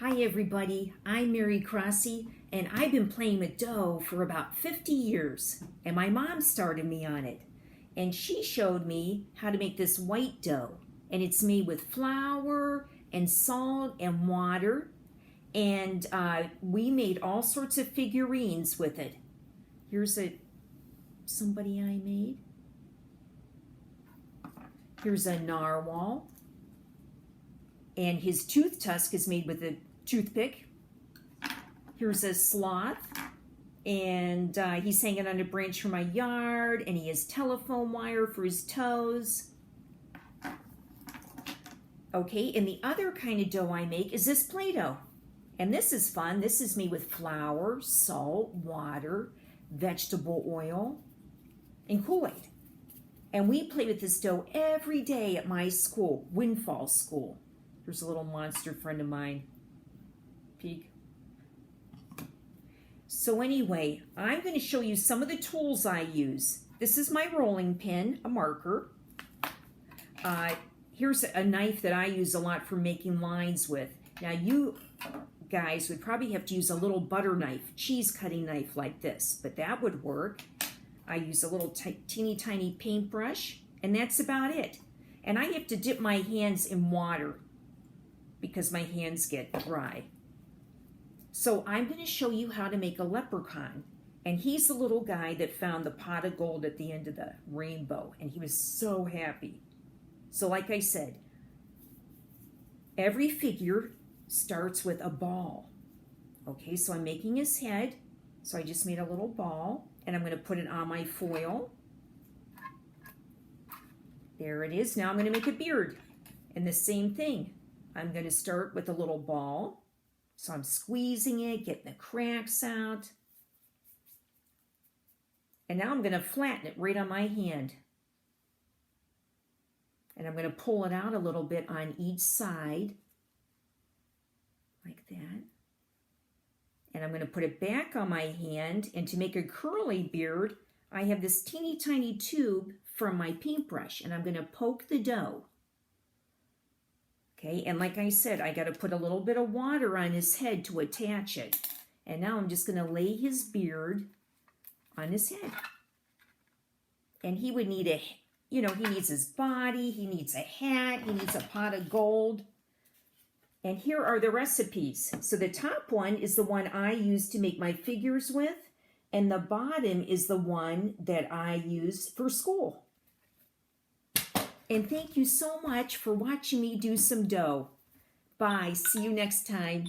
Hi everybody, I'm Mary Krosse, and I've been playing with dough for about 50 years, and my mom started me on it. And she showed me how to make this white dough, and it's made with flour and salt and water, and we made all sorts of figurines with it. Here's somebody I made. Here's a narwhal. And his tooth tusk is made with a toothpick. Here's a sloth, and he's hanging on a branch from my yard, and he has telephone wire for his toes. Okay, and the other kind of dough I make is this Play-Doh. And this is fun. This is made with flour, salt, water, vegetable oil, and Kool-Aid. And we play with this dough every day at my school, Windfall School. Here's a little monster friend of mine. Peek. So anyway, I'm going to show you some of the tools I use. This is my rolling pin, a marker. Here's a knife that I use a lot for making lines with. Now you guys would probably have to use a little butter knife, cheese cutting knife like this, but that would work. I use a little teeny tiny paintbrush, and that's about it. And I have to dip my hands in water because my hands get dry. So I'm going to show you how to make a leprechaun. And he's the little guy that found the pot of gold at the end of the rainbow. And he was so happy. So like I said, every figure starts with a ball. Okay, so I'm making his head. So I just made a little ball. And I'm going to put it on my foil. There it is. Now I'm going to make a beard. And the same thing. I'm going to start with a little ball. So I'm squeezing it, getting the cracks out. And now I'm going to flatten it right on my hand. And I'm going to pull it out a little bit on each side. Like that. And I'm going to put it back on my hand. And to make a curly beard, I have this teeny tiny tube from my paintbrush. And I'm going to poke the dough. Okay, and like I said, I got to put a little bit of water on his head to attach it. And now I'm just going to lay his beard on his head. And he would need he needs his body, he needs a hat, he needs a pot of gold. And here are the recipes. So the top one is the one I use to make my figures with, and the bottom is the one that I use for school. And thank you so much for watching me do some dough. Bye. See you next time.